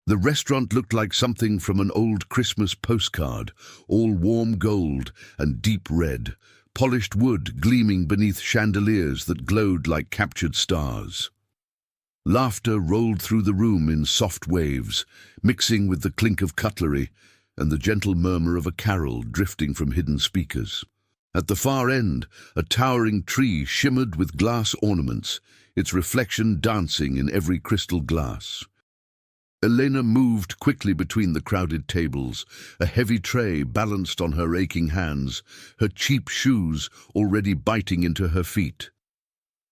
The restaurant looked like something from an old Christmas postcard, all warm gold and deep red, polished wood gleaming beneath chandeliers that glowed like captured stars. Laughter rolled through the room in soft waves, mixing with the clink of cutlery and the gentle murmur of a carol drifting from hidden speakers. At the far end, a towering tree shimmered with glass ornaments, its reflection dancing in every crystal glass. Elena moved quickly between the crowded tables, a heavy tray balanced on her aching hands, her cheap shoes already biting into her feet.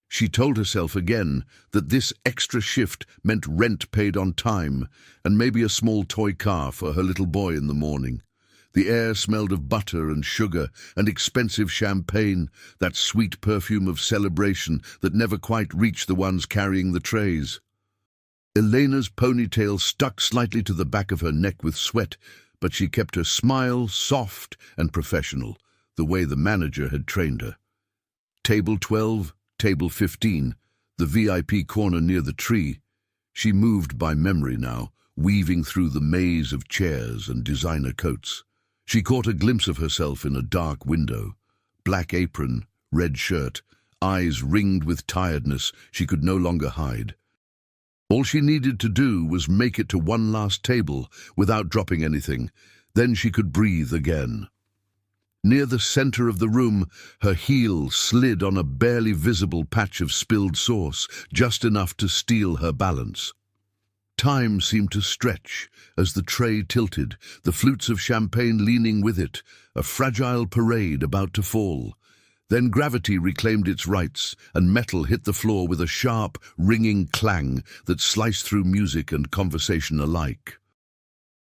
She told herself again that this extra shift meant rent paid on time and maybe a small toy car for her little boy in the morning. The air smelled of butter and sugar and expensive champagne, that sweet perfume of celebration that never quite reached the ones carrying the trays. Elena's ponytail stuck slightly to the back of her neck with sweat, but she kept her smile soft and professional, the way the manager had trained her. Table 12, table 15, the VIP corner near the tree. She moved by memory now, weaving through the maze of chairs and designer coats. She caught a glimpse of herself in a dark window. Black apron, red shirt, eyes ringed with tiredness she could no longer hide. All she needed to do was make it to one last table without dropping anything. Then she could breathe again. Near the center of the room, her heel slid on a barely visible patch of spilled sauce, just enough to steal her balance. Time seemed to stretch as the tray tilted, the flutes of champagne leaning with it, a fragile parade about to fall. Then gravity reclaimed its rights, and metal hit the floor with a sharp, ringing clang that sliced through music and conversation alike.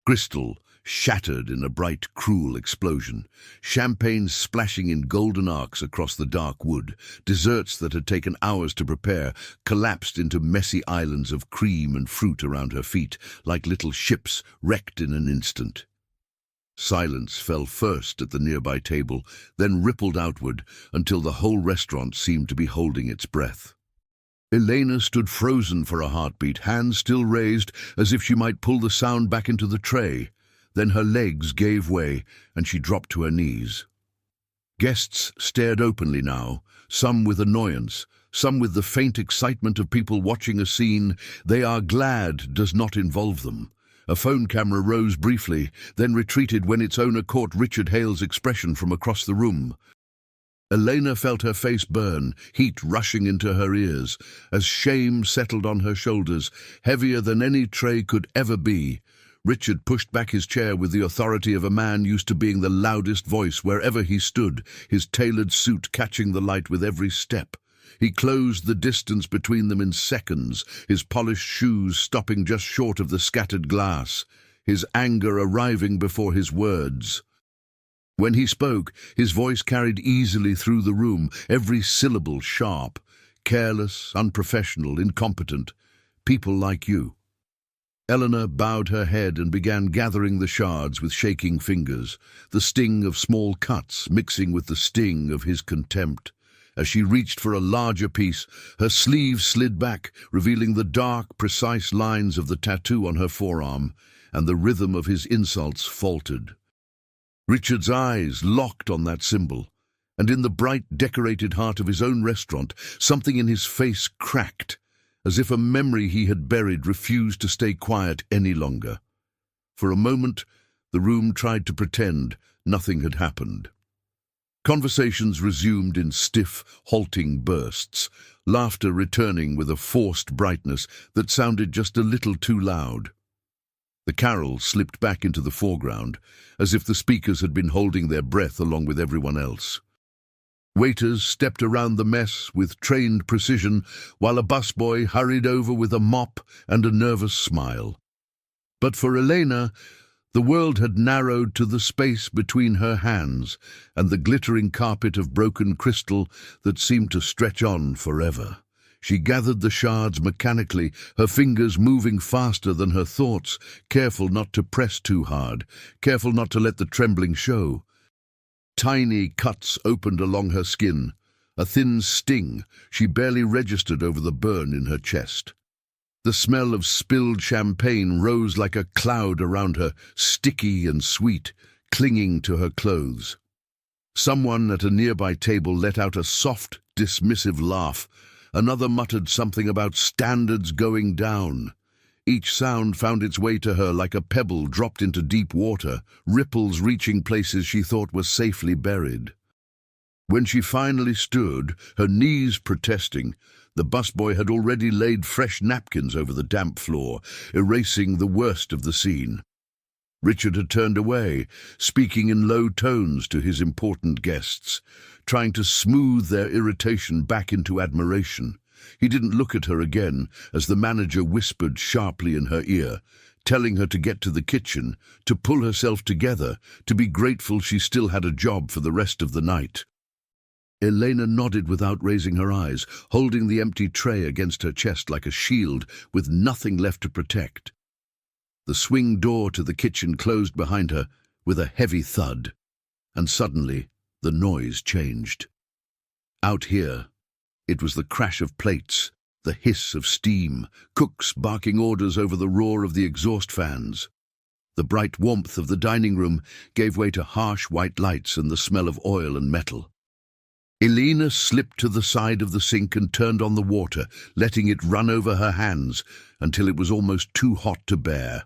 Crystal shattered in a bright, cruel explosion, champagne splashing in golden arcs across the dark wood. Desserts that had taken hours to prepare collapsed into messy islands of cream and fruit around her feet, like little ships wrecked in an instant. Silence fell first at the nearby table, then rippled outward until the whole restaurant seemed to be holding its breath. Elena stood frozen for a heartbeat, hands still raised as if she might pull the sound back into the tray. Then her legs gave way, and she dropped to her knees. Guests stared openly now, some with annoyance, some with the faint excitement of people watching a scene they are glad does not involve them. A phone camera rose briefly, then retreated when its owner caught Richard Hale's expression from across the room. Elena felt her face burn, heat rushing into her ears, as shame settled on her shoulders, heavier than any tray could ever be. Richard pushed back his chair with the authority of a man used to being the loudest voice wherever he stood, his tailored suit catching the light with every step. He closed the distance between them in seconds, his polished shoes stopping just short of the scattered glass, his anger arriving before his words. When he spoke, his voice carried easily through the room, every syllable sharp. Careless, unprofessional, incompetent. People like you. Eleanor bowed her head and began gathering the shards with shaking fingers, the sting of small cuts mixing with the sting of his contempt. As she reached for a larger piece, her sleeve slid back, revealing the dark, precise lines of the tattoo on her forearm, and the rhythm of his insults faltered. Richard's eyes locked on that symbol, and in the bright, decorated heart of his own restaurant, something in his face cracked, as if a memory he had buried refused to stay quiet any longer. For a moment, the room tried to pretend nothing had happened. Conversations resumed in stiff, halting bursts, laughter returning with a forced brightness that sounded just a little too loud. The carol slipped back into the foreground, as if the speakers had been holding their breath along with everyone else. Waiters stepped around the mess with trained precision, while a busboy hurried over with a mop and a nervous smile. But for Elena, the world had narrowed to the space between her hands and the glittering carpet of broken crystal that seemed to stretch on forever. She gathered the shards mechanically, her fingers moving faster than her thoughts, careful not to press too hard, careful not to let the trembling show. Tiny cuts opened along her skin, a thin sting she barely registered over the burn in her chest. The smell of spilled champagne rose like a cloud around her, sticky and sweet, clinging to her clothes. Someone at a nearby table let out a soft, dismissive laugh. Another muttered something about standards going down. Each sound found its way to her like a pebble dropped into deep water, ripples reaching places she thought were safely buried. When she finally stood, her knees protesting, the busboy had already laid fresh napkins over the damp floor, erasing the worst of the scene. Richard had turned away, speaking in low tones to his important guests, trying to smooth their irritation back into admiration. He didn't look at her again as the manager whispered sharply in her ear, telling her to get to the kitchen, to pull herself together, to be grateful she still had a job for the rest of the night. Elena nodded without raising her eyes, holding the empty tray against her chest like a shield with nothing left to protect. The swing door to the kitchen closed behind her with a heavy thud, and suddenly the noise changed. Out here, it was the crash of plates, the hiss of steam, cooks barking orders over the roar of the exhaust fans. The bright warmth of the dining room gave way to harsh white lights and the smell of oil and metal. Elena slipped to the side of the sink and turned on the water, letting it run over her hands until it was almost too hot to bear.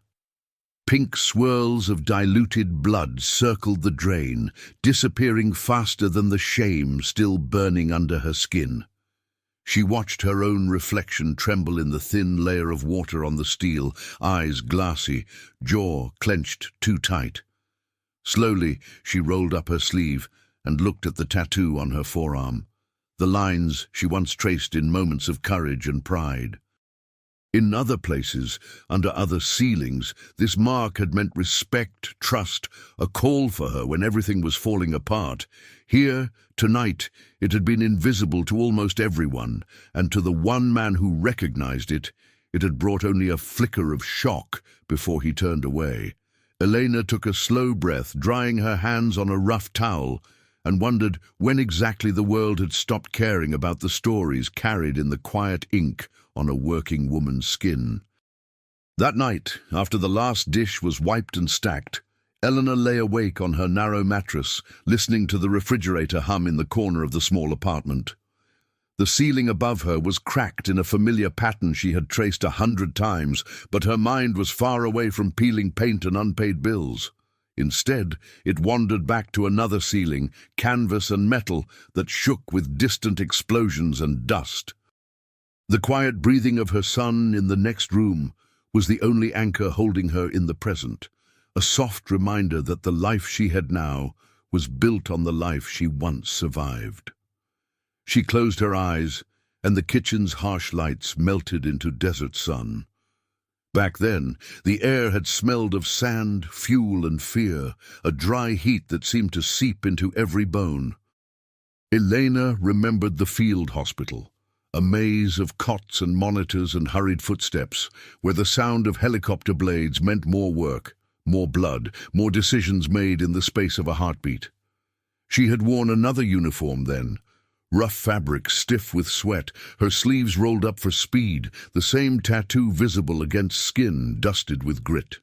Pink swirls of diluted blood circled the drain, disappearing faster than the shame still burning under her skin. She watched her own reflection tremble in the thin layer of water on the steel, eyes glassy, jaw clenched too tight. Slowly, she rolled up her sleeve and looked at the tattoo on her forearm, the lines she once traced in moments of courage and pride. In other places, under other ceilings, this mark had meant respect, trust, a call for her when everything was falling apart. Here, tonight, it had been invisible to almost everyone, and to the one man who recognized it, it had brought only a flicker of shock before he turned away. Elena took a slow breath, drying her hands on a rough towel, and wondered when exactly the world had stopped caring about the stories carried in the quiet ink on a working woman's skin. That night, after the last dish was wiped and stacked, Eleanor lay awake on her narrow mattress, listening to the refrigerator hum in the corner of the small apartment. The ceiling above her was cracked in a familiar pattern she had traced 100 times, but her mind was far away from peeling paint and unpaid bills. Instead, it wandered back to another ceiling, canvas and metal, that shook with distant explosions and dust. The quiet breathing of her son in the next room was the only anchor holding her in the present, a soft reminder that the life she had now was built on the life she once survived. She closed her eyes, and the kitchen's harsh lights melted into desert sun. Back then, the air had smelled of sand, fuel, and fear, a dry heat that seemed to seep into every bone. Elena remembered the field hospital, a maze of cots and monitors and hurried footsteps, where the sound of helicopter blades meant more work, more blood, more decisions made in the space of a heartbeat. She had worn another uniform then, rough fabric stiff with sweat, her sleeves rolled up for speed, the same tattoo visible against skin dusted with grit.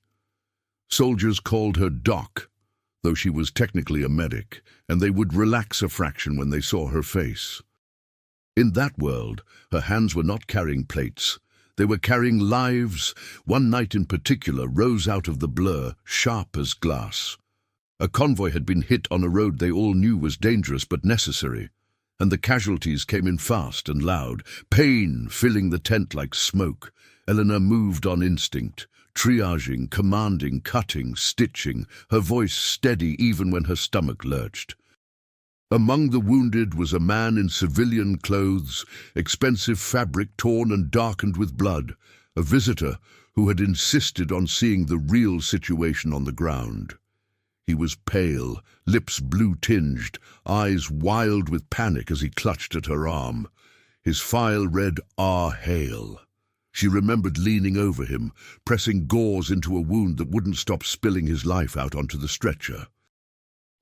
Soldiers called her Doc, though she was technically a medic, and they would relax a fraction when they saw her face. In that world, her hands were not carrying plates. They were carrying lives. One night in particular rose out of the blur, sharp as glass. A convoy had been hit on a road they all knew was dangerous but necessary, and the casualties came in fast and loud, pain filling the tent like smoke. Eleanor moved on instinct, triaging, commanding, cutting, stitching, her voice steady even when her stomach lurched. Among the wounded was a man in civilian clothes, expensive fabric torn and darkened with blood, a visitor who had insisted on seeing the real situation on the ground. He was pale, lips blue-tinged, eyes wild with panic as he clutched at her arm. His file read, "Ah, Hale." She remembered leaning over him, pressing gauze into a wound that wouldn't stop spilling his life out onto the stretcher.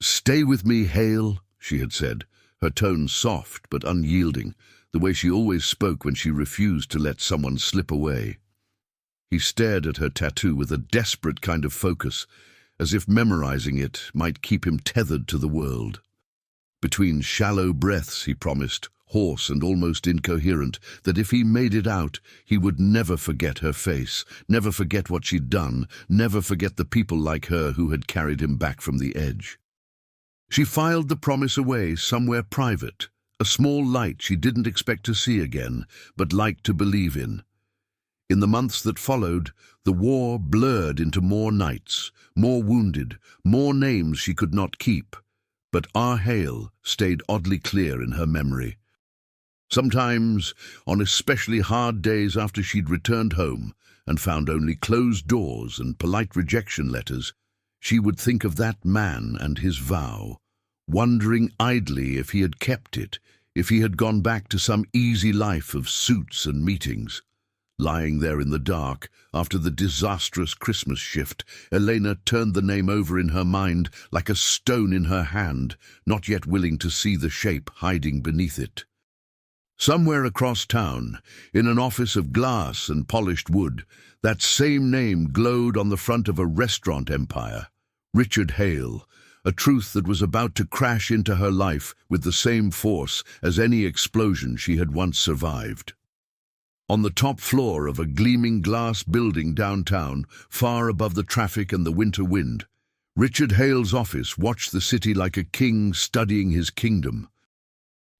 "Stay with me, Hale," she had said, her tone soft but unyielding, the way she always spoke when she refused to let someone slip away. He stared at her tattoo with a desperate kind of focus, as if memorizing it might keep him tethered to the world. Between shallow breaths, he promised, hoarse and almost incoherent, that if he made it out, he would never forget her face, never forget what she'd done, never forget the people like her who had carried him back from the edge. She filed the promise away somewhere private, a small light she didn't expect to see again, but liked to believe in. In the months that followed, the war blurred into more nights, more wounded, more names she could not keep, but our Hale stayed oddly clear in her memory. Sometimes, on especially hard days after she'd returned home and found only closed doors and polite rejection letters, she would think of that man and his vow, wondering idly if he had kept it, if he had gone back to some easy life of suits and meetings. Lying there in the dark, after the disastrous Christmas shift, Elena turned the name over in her mind like a stone in her hand, not yet willing to see the shape hiding beneath it. Somewhere across town, in an office of glass and polished wood, that same name glowed on the front of a restaurant empire. Richard Hale, a truth that was about to crash into her life with the same force as any explosion she had once survived. On the top floor of a gleaming glass building downtown, far above the traffic and the winter wind, Richard Hale's office watched the city like a king studying his kingdom.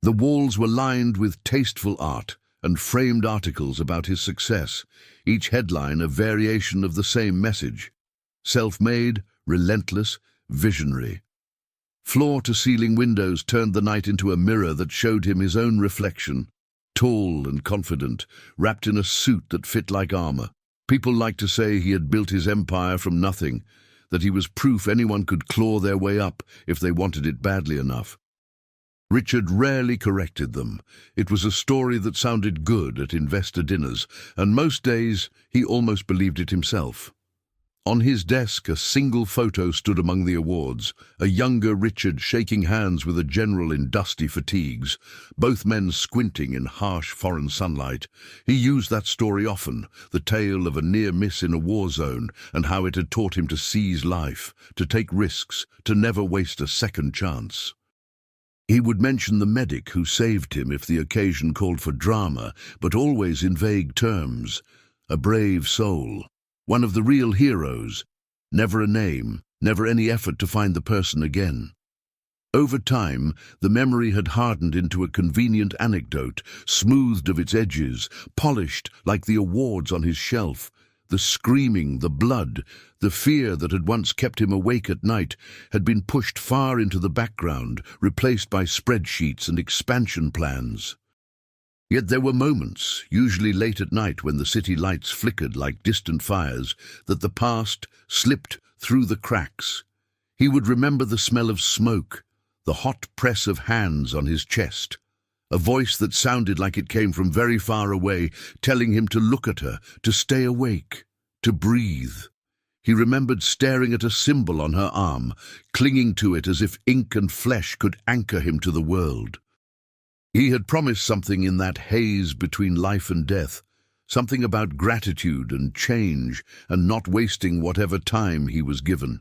The walls were lined with tasteful art and framed articles about his success, each headline a variation of the same message: self-made, relentless, visionary. Floor-to-ceiling windows turned the night into a mirror that showed him his own reflection, tall and confident, wrapped in a suit that fit like armor. People liked to say he had built his empire from nothing, that he was proof anyone could claw their way up if they wanted it badly enough. Richard rarely corrected them. It was a story that sounded good at investor dinners, and most days he almost believed it himself. On his desk, a single photo stood among the awards, a younger Richard shaking hands with a general in dusty fatigues, both men squinting in harsh foreign sunlight. He used that story often, the tale of a near miss in a war zone and how it had taught him to seize life, to take risks, to never waste a second chance. He would mention the medic who saved him if the occasion called for drama, but always in vague terms. A brave soul. One of the real heroes. Never a name, never any effort to find the person again. Over time, the memory had hardened into a convenient anecdote, smoothed of its edges, polished like the awards on his shelf. The screaming, the blood, the fear that had once kept him awake at night had been pushed far into the background, replaced by spreadsheets and expansion plans. Yet there were moments, usually late at night when the city lights flickered like distant fires, that the past slipped through the cracks. He would remember the smell of smoke, the hot press of hands on his chest, a voice that sounded like it came from very far away, telling him to look at her, to stay awake, to breathe. He remembered staring at a symbol on her arm, clinging to it as if ink and flesh could anchor him to the world. He had promised something in that haze between life and death, something about gratitude and change and not wasting whatever time he was given.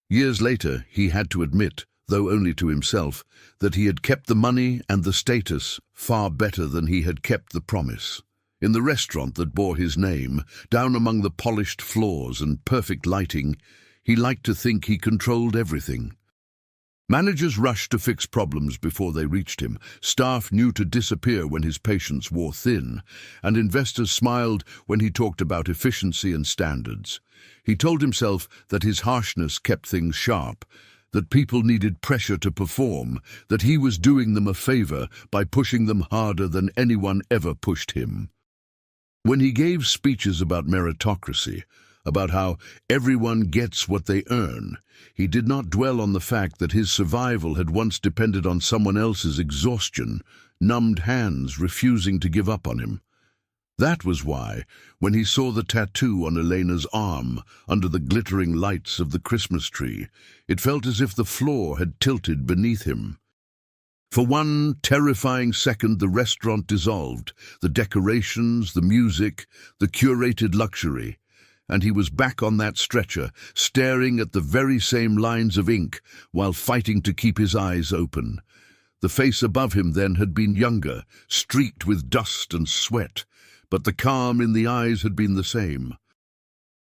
Years later, he had to admit, though only to himself, that he had kept the money and the status far better than he had kept the promise. In the restaurant that bore his name, down among the polished floors and perfect lighting, he liked to think he controlled everything. Managers rushed to fix problems before they reached him, staff knew to disappear when his patience wore thin, and investors smiled when he talked about efficiency and standards. He told himself that his harshness kept things sharp, that people needed pressure to perform, that he was doing them a favor by pushing them harder than anyone ever pushed him. When he gave speeches about meritocracy, about how everyone gets what they earn, he did not dwell on the fact that his survival had once depended on someone else's exhaustion, numbed hands refusing to give up on him. That was why, when he saw the tattoo on Elena's arm under the glittering lights of the Christmas tree, it felt as if the floor had tilted beneath him. For one terrifying second, the restaurant dissolved, the decorations, the music, the curated luxury, and he was back on that stretcher, staring at the very same lines of ink while fighting to keep his eyes open. The face above him then had been younger, streaked with dust and sweat, but the calm in the eyes had been the same.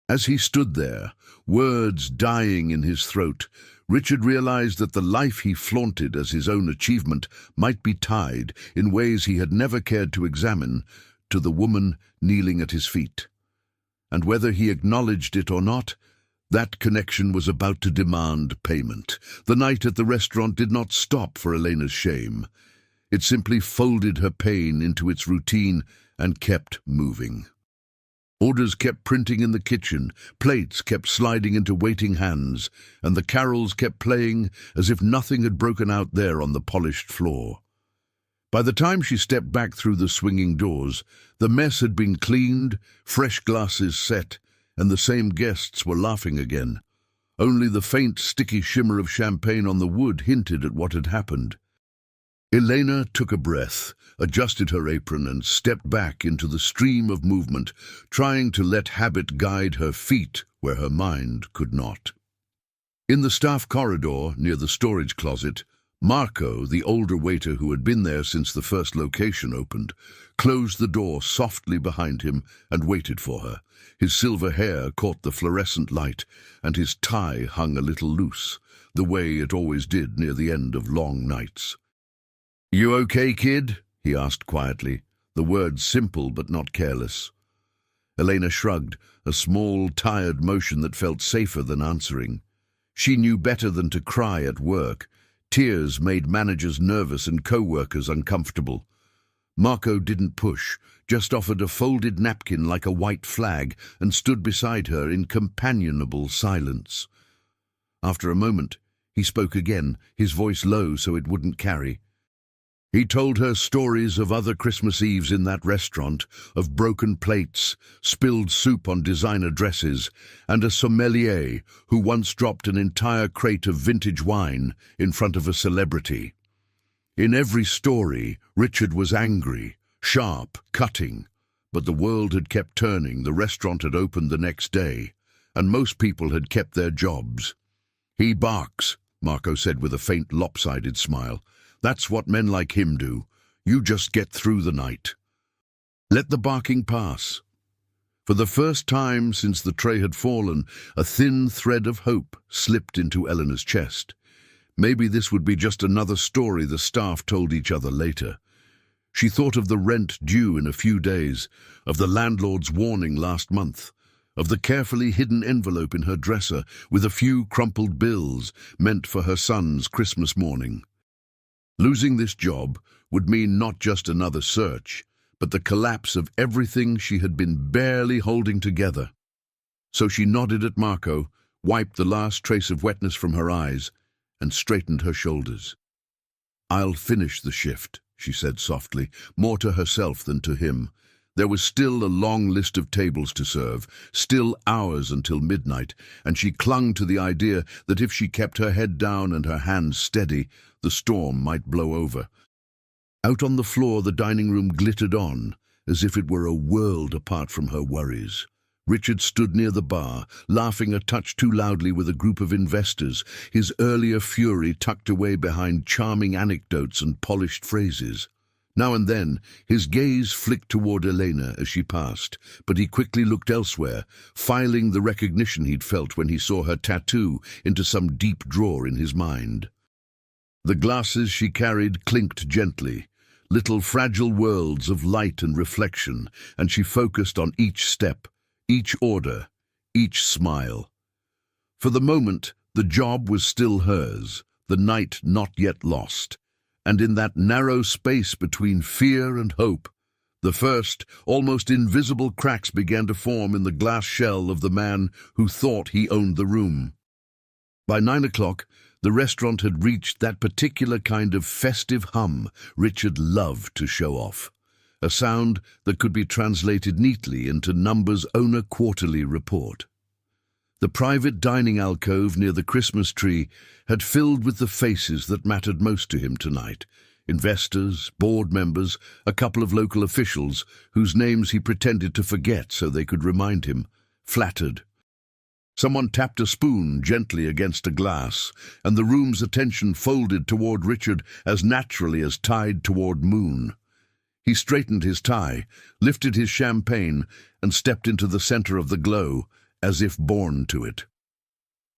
As he stood there, words dying in his throat, Richard realized that the life he flaunted as his own achievement might be tied, in ways he had never cared to examine, to the woman kneeling at his feet. And whether he acknowledged it or not, that connection was about to demand payment. The night at the restaurant did not stop for Elena's shame. It simply folded her pain into its routine and kept moving. Orders kept printing in the kitchen, plates kept sliding into waiting hands, and the carols kept playing as if nothing had broken out there on the polished floor. By the time she stepped back through the swinging doors, the mess had been cleaned, fresh glasses set, and the same guests were laughing again. Only the faint, sticky shimmer of champagne on the wood hinted at what had happened. Elena took a breath, adjusted her apron, and stepped back into the stream of movement, trying to let habit guide her feet where her mind could not. In the staff corridor, near the storage closet, Marco, the older waiter who had been there since the first location opened, closed the door softly behind him and waited for her. His silver hair caught the fluorescent light, and his tie hung a little loose, the way it always did near the end of long nights. "You okay, kid?" he asked quietly, the words simple but not careless. Elena shrugged, a small, tired motion that felt safer than answering. She knew better than to cry at work. Tears made managers nervous and co-workers uncomfortable. Marco didn't push, just offered a folded napkin like a white flag and stood beside her in companionable silence. After a moment, he spoke again, his voice low so it wouldn't carry. He told her stories of other Christmas Eves in that restaurant, of broken plates, spilled soup on designer dresses, and a sommelier who once dropped an entire crate of vintage wine in front of a celebrity. In every story, Richard was angry, sharp, cutting, but the world had kept turning, the restaurant had opened the next day, and most people had kept their jobs. "He barks," Marco said with a faint, lopsided smile. "That's what men like him do. You just get through the night." Let the barking pass. For the first time since the tray had fallen, a thin thread of hope slipped into Eleanor's chest. Maybe this would be just another story the staff told each other later. She thought of the rent due in a few days, of the landlord's warning last month, of the carefully hidden envelope in her dresser with a few crumpled bills meant for her son's Christmas morning. Losing this job would mean not just another search, but the collapse of everything she had been barely holding together. So she nodded at Marco, wiped the last trace of wetness from her eyes, and straightened her shoulders. "I'll finish the shift," she said softly, more to herself than to him. There was still a long list of tables to serve, still hours until midnight, and she clung to the idea that if she kept her head down and her hands steady, the storm might blow over. Out on the floor, the dining room glittered on, as if it were a world apart from her worries. Richard stood near the bar, laughing a touch too loudly with a group of investors, his earlier fury tucked away behind charming anecdotes and polished phrases. Now and then, his gaze flicked toward Elena as she passed, but he quickly looked elsewhere, filing the recognition he'd felt when he saw her tattoo into some deep drawer in his mind. The glasses she carried clinked gently, little fragile worlds of light and reflection, and she focused on each step, each order, each smile. For the moment, the job was still hers, the night not yet lost. And in that narrow space between fear and hope, the first, almost invisible cracks began to form in the glass shell of the man who thought he owned the room. By 9 o'clock, the restaurant had reached that particular kind of festive hum Richard loved to show off, a sound that could be translated neatly into Number's Owner Quarterly report. The private dining alcove near the Christmas tree had filled with the faces that mattered most to him tonight, investors, board members, a couple of local officials whose names he pretended to forget so they could remind him, flattered. Someone tapped a spoon gently against a glass, and the room's attention folded toward Richard as naturally as tide toward moon. He straightened his tie, lifted his champagne, and stepped into the center of the glow, as if born to it.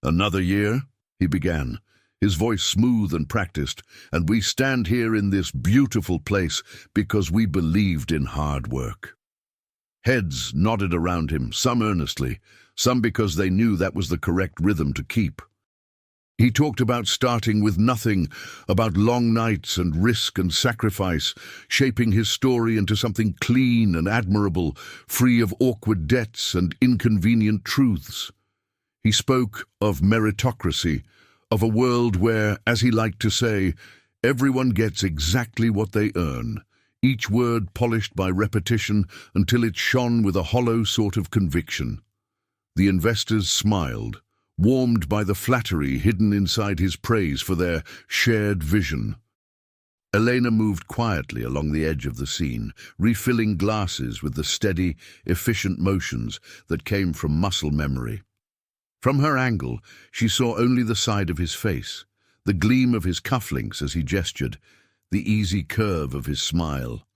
"Another year?" he began, his voice smooth and practiced, "and we stand here in this beautiful place because we believed in hard work." Heads nodded around him, some earnestly, some because they knew that was the correct rhythm to keep. He talked about starting with nothing, about long nights and risk and sacrifice, shaping his story into something clean and admirable, free of awkward debts and inconvenient truths. He spoke of meritocracy, of a world where, as he liked to say, everyone gets exactly what they earn, each word polished by repetition until it shone with a hollow sort of conviction. The investors smiled, warmed by the flattery hidden inside his praise for their shared vision. Elena moved quietly along the edge of the scene, refilling glasses with the steady, efficient motions that came from muscle memory. From her angle, she saw only the side of his face, the gleam of his cufflinks as he gestured, the easy curve of his smile.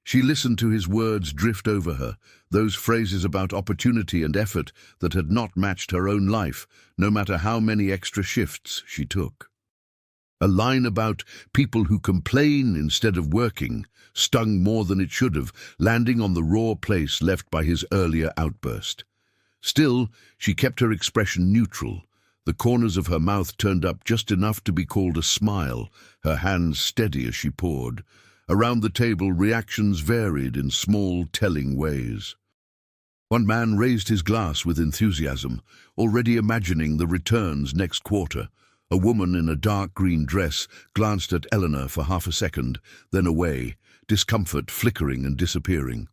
She listened to his words drift over her, those phrases about opportunity and effort that had not matched her own life, no matter how many extra shifts she took. A line about people who complain instead of working stung more than it should have, landing on the raw place left by his earlier outburst. Still, she kept her expression neutral, the corners of her mouth turned up just enough to be called a smile, her hands steady as she poured. Around the table, reactions varied in small, telling ways. One man raised his glass with enthusiasm, already imagining the returns next quarter. A woman in a dark green dress glanced at Eleanor for half a second, then away, discomfort flickering and disappearing.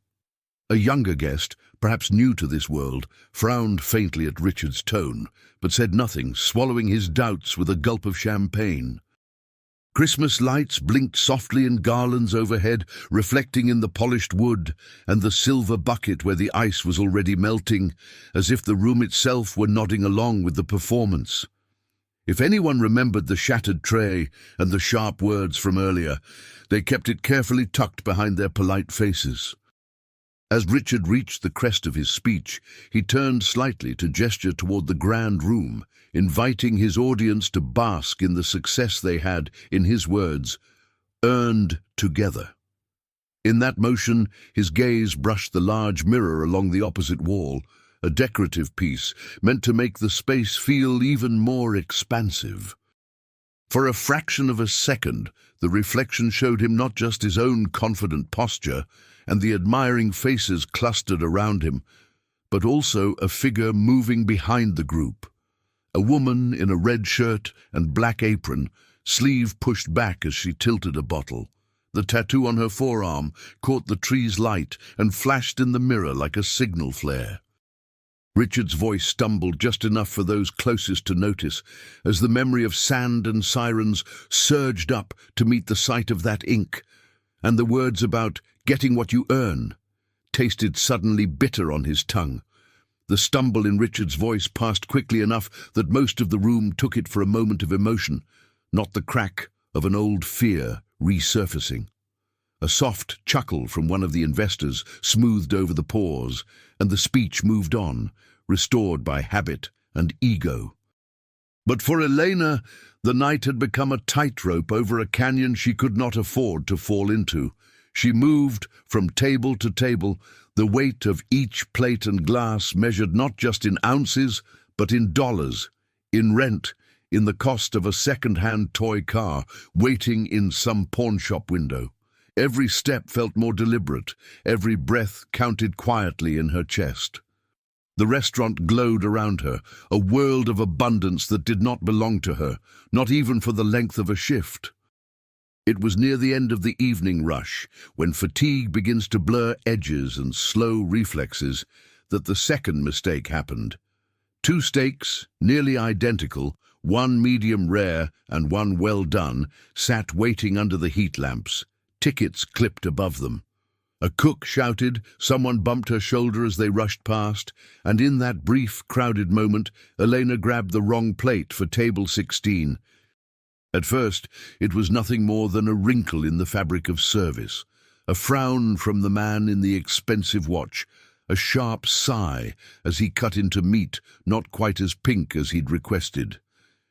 A younger guest, perhaps new to this world, frowned faintly at Richard's tone, but said nothing, swallowing his doubts with a gulp of champagne. Christmas lights blinked softly in garlands overhead, reflecting in the polished wood and the silver bucket where the ice was already melting, as if the room itself were nodding along with the performance. If anyone remembered the shattered tray and the sharp words from earlier, they kept it carefully tucked behind their polite faces. As Richard reached the crest of his speech, he turned slightly to gesture toward the grand room, inviting his audience to bask in the success they had, in his words, earned together. In that motion, his gaze brushed the large mirror along the opposite wall, a decorative piece meant to make the space feel even more expansive. For a fraction of a second, the reflection showed him not just his own confident posture and the admiring faces clustered around him, but also a figure moving behind the group. A woman in a red shirt and black apron, sleeve pushed back as she tilted a bottle. The tattoo on her forearm caught the tree's light and flashed in the mirror like a signal flare. Richard's voice stumbled just enough for those closest to notice, as the memory of sand and sirens surged up to meet the sight of that ink, and the words about getting what you earn tasted suddenly bitter on his tongue. The stumble in Richard's voice passed quickly enough that most of the room took it for a moment of emotion, not the crack of an old fear resurfacing. A soft chuckle from one of the investors smoothed over the pause, and the speech moved on, restored by habit and ego. But for Elena, the night had become a tightrope over a canyon she could not afford to fall into. She moved from table to table, the weight of each plate and glass measured not just in ounces, but in dollars, in rent, in the cost of a second-hand toy car waiting in some pawnshop window. Every step felt more deliberate, every breath counted quietly in her chest. The restaurant glowed around her, a world of abundance that did not belong to her, not even for the length of a shift. It was near the end of the evening rush, when fatigue begins to blur edges and slow reflexes, that the second mistake happened. Two steaks, nearly identical, One medium rare and one well done sat waiting under the heat lamps, tickets clipped above them. A cook shouted, someone bumped her shoulder as they rushed past, and in that brief, crowded moment, Elena grabbed the wrong plate for table 16. At first, it was nothing more than a wrinkle in the fabric of service, a frown from the man in the expensive watch, a sharp sigh as he cut into meat not quite as pink as he'd requested.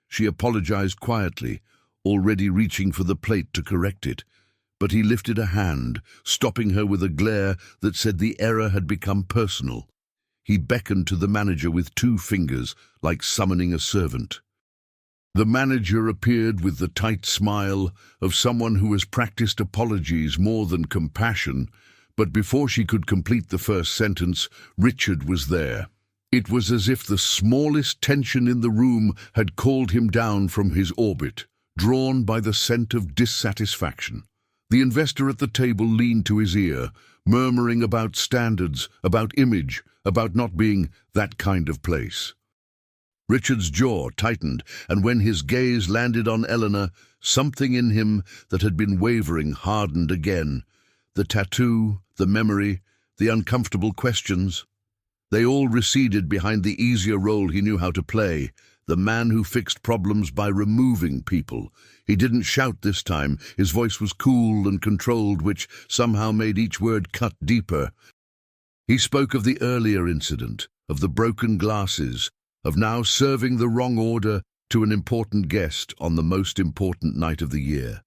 She apologized quietly, already reaching for the plate to correct it, but he lifted a hand, stopping her with a glare that said the error had become personal. He beckoned to the manager with 2 fingers, like summoning a servant. The manager appeared with the tight smile of someone who has practiced apologies more than compassion, but before she could complete the first sentence, Richard was there. It was as if the smallest tension in the room had called him down from his orbit, drawn by the scent of dissatisfaction. The investor at the table leaned to his ear, murmuring about standards, about image, about not being that kind of place. Richard's jaw tightened, and when his gaze landed on Eleanor, something in him that had been wavering hardened again. The tattoo, the memory, the uncomfortable questions. They all receded behind the easier role he knew how to play, the man who fixed problems by removing people. He didn't shout this time. His voice was cool and controlled, which somehow made each word cut deeper. He spoke of the earlier incident, of the broken glasses, of now serving the wrong order to an important guest on the most important night of the year.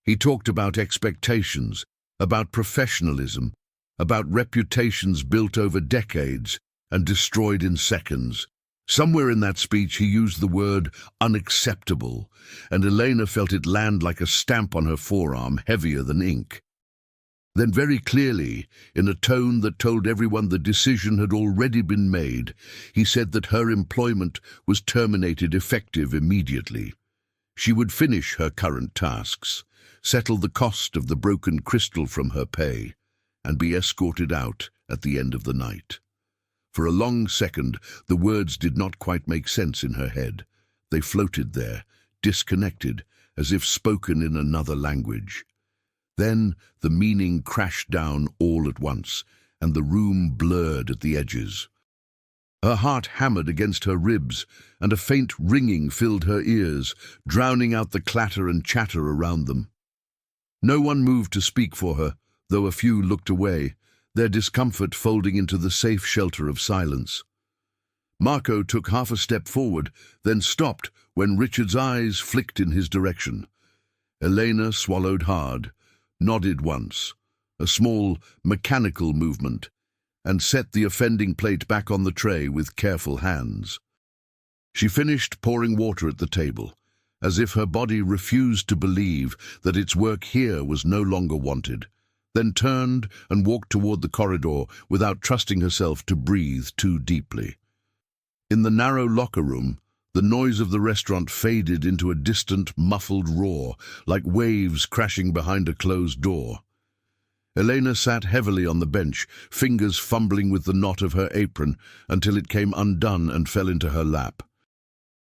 He talked about expectations, about professionalism, about reputations built over decades and destroyed in seconds. Somewhere in that speech he used the word unacceptable, and Elena felt it land like a stamp on her forearm, heavier than ink. Then very clearly, in a tone that told everyone the decision had already been made, he said that her employment was terminated effective immediately. She would finish her current tasks, settle the cost of the broken crystal from her pay, and be escorted out at the end of the night. For a long second, the words did not quite make sense in her head. They floated there, disconnected, as if spoken in another language. Then the meaning crashed down all at once, and the room blurred at the edges. Her heart hammered against her ribs, and a faint ringing filled her ears, drowning out the clatter and chatter around them. No one moved to speak for her, though a few looked away, their discomfort folding into the safe shelter of silence. Marco took half a step forward, then stopped when Richard's eyes flicked in his direction. Elena swallowed hard, nodded once, a small, mechanical movement, and set the offending plate back on the tray with careful hands. She finished pouring water at the table, as if her body refused to believe that its work here was no longer wanted, then turned and walked toward the corridor without trusting herself to breathe too deeply. In the narrow locker room, the noise of the restaurant faded into a distant, muffled roar, like waves crashing behind a closed door. Elena sat heavily on the bench, fingers fumbling with the knot of her apron until it came undone and fell into her lap.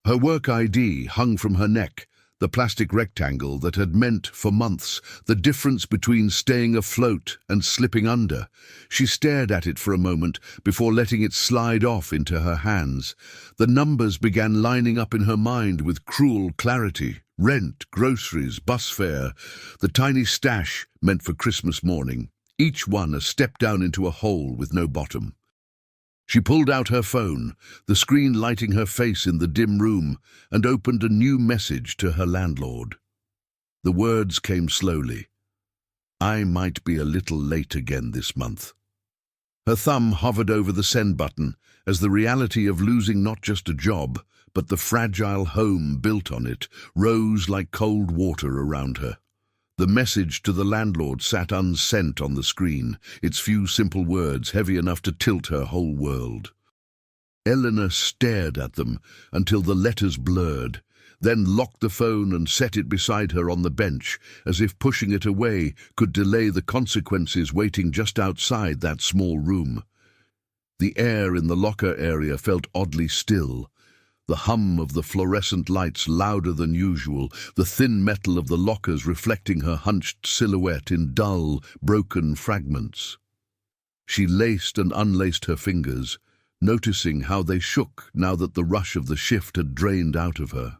Her work ID hung from her neck, the plastic rectangle that had meant, for months, the difference between staying afloat and slipping under. She stared at it for a moment before letting it slide off into her hands. The numbers began lining up in her mind with cruel clarity. Rent, groceries, bus fare, the tiny stash meant for Christmas morning, each one a step down into a hole with no bottom. She pulled out her phone, the screen lighting her face in the dim room, and opened a new message to her landlord. The words came slowly. "I might be a little late again this month." Her thumb hovered over the send button as the reality of losing not just a job, but the fragile home built on it, rose like cold water around her. The message to the landlord sat unsent on the screen, its few simple words heavy enough to tilt her whole world. Eleanor stared at them until the letters blurred, then locked the phone and set it beside her on the bench, as if pushing it away could delay the consequences waiting just outside that small room. The air in the locker area felt oddly still. the hum of the fluorescent lights louder than usual, the thin metal of the lockers reflecting her hunched silhouette in dull, broken fragments. She laced and unlaced her fingers, noticing how they shook now that the rush of the shift had drained out of her.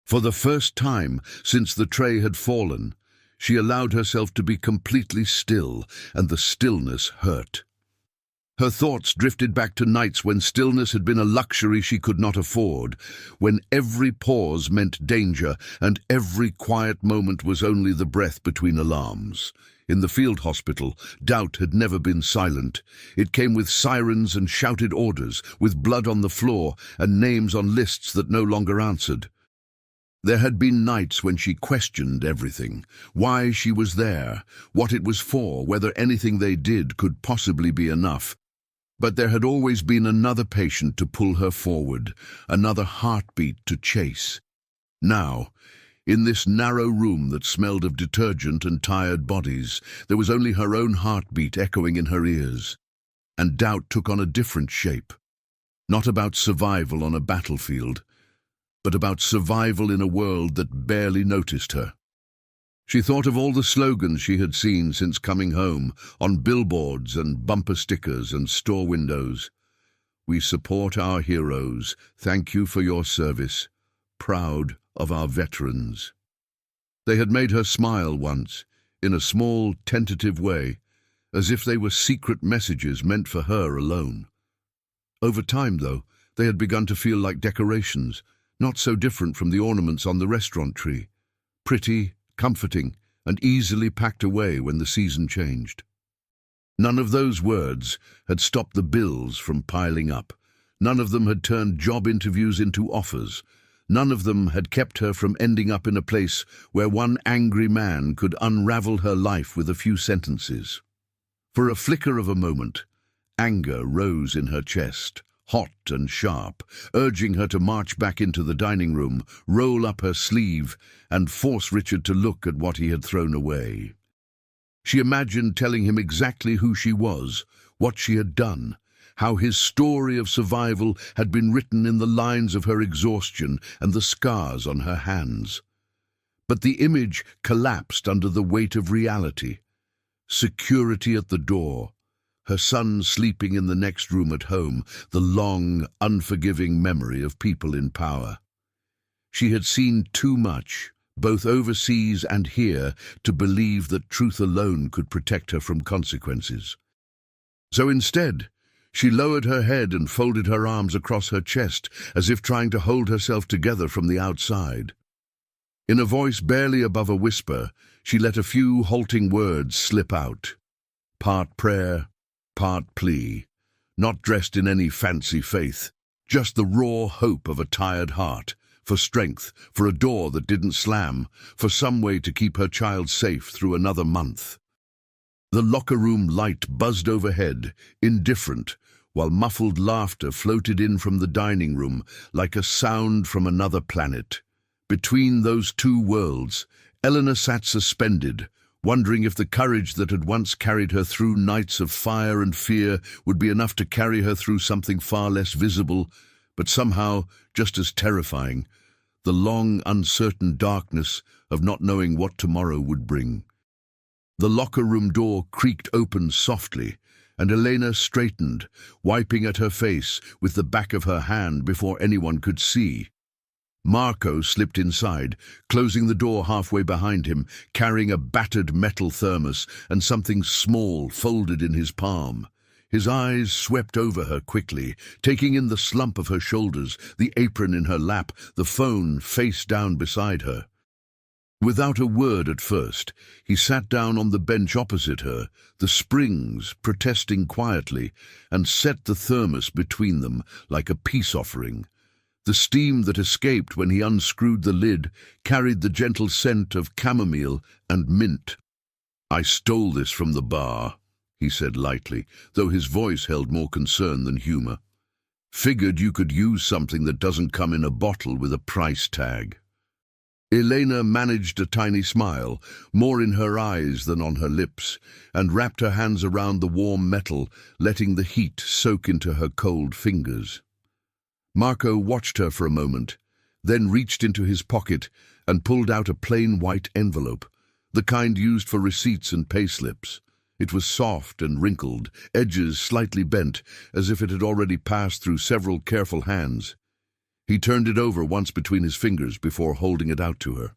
For the first time since the tray had fallen, she allowed herself to be completely still, and the stillness hurt. Her thoughts drifted back to nights when stillness had been a luxury she could not afford, when every pause meant danger and every quiet moment was only the breath between alarms. In the field hospital, doubt had never been silent. It came with sirens and shouted orders, with blood on the floor and names on lists that no longer answered. There had been nights when she questioned everything, why she was there, what it was for, whether anything they did could possibly be enough. But there had always been another patient to pull her forward, another heartbeat to chase. Now, in this narrow room that smelled of detergent and tired bodies, there was only her own heartbeat echoing in her ears. And doubt took on a different shape. Not about survival on a battlefield, but about survival in a world that barely noticed her. She thought of all the slogans she had seen since coming home, on billboards and bumper stickers and store windows. "We support our heroes. Thank you for your service. Proud of our veterans." They had made her smile once, in a small, tentative way, as if they were secret messages meant for her alone. Over time, though, they had begun to feel like decorations, not so different from the ornaments on the restaurant tree. Pretty, comforting, and easily packed away when the season changed. None of those words had stopped the bills from piling up. None of them had turned job interviews into offers. None of them had kept her from ending up in a place where one angry man could unravel her life with a few sentences. For a flicker of a moment, anger rose in her chest, hot and sharp, urging her to march back into the dining room, roll up her sleeve, and force Richard to look at what he had thrown away. She imagined telling him exactly who she was, what she had done, how his story of survival had been written in the lines of her exhaustion and the scars on her hands. But the image collapsed under the weight of reality. Security at the door, her son sleeping in the next room at home, the long, unforgiving memory of people in power. She had seen too much, both overseas and here, to believe that truth alone could protect her from consequences. So instead, she lowered her head and folded her arms across her chest, as if trying to hold herself together from the outside. In a voice barely above a whisper, she let a few halting words slip out. Part prayer, part plea, not dressed in any fancy faith, just the raw hope of a tired heart, for strength, for a door that didn't slam, for some way to keep her child safe through another month. The locker room light buzzed overhead, indifferent, while muffled laughter floated in from the dining room like a sound from another planet. Between those two worlds, Eleanor sat suspended, wondering if the courage that had once carried her through nights of fire and fear would be enough to carry her through something far less visible, but somehow just as terrifying, the long, uncertain darkness of not knowing what tomorrow would bring. The locker room door creaked open softly, and Elena straightened, wiping at her face with the back of her hand before anyone could see. Marco slipped inside, closing the door halfway behind him, carrying a battered metal thermos and something small folded in his palm. His eyes swept over her quickly, taking in the slump of her shoulders, the apron in her lap, the phone face down beside her. Without a word at first, he sat down on the bench opposite her, the springs protesting quietly, and set the thermos between them like a peace offering. The steam that escaped when he unscrewed the lid carried the gentle scent of chamomile and mint. "I stole this from the bar," he said lightly, though his voice held more concern than humor. "Figured you could use something that doesn't come in a bottle with a price tag." Elena managed a tiny smile, more in her eyes than on her lips, and wrapped her hands around the warm metal, letting the heat soak into her cold fingers. Marco watched her for a moment, then reached into his pocket and pulled out a plain white envelope, the kind used for receipts and payslips. It was soft and wrinkled, edges slightly bent, as if it had already passed through several careful hands. He turned it over once between his fingers before holding it out to her.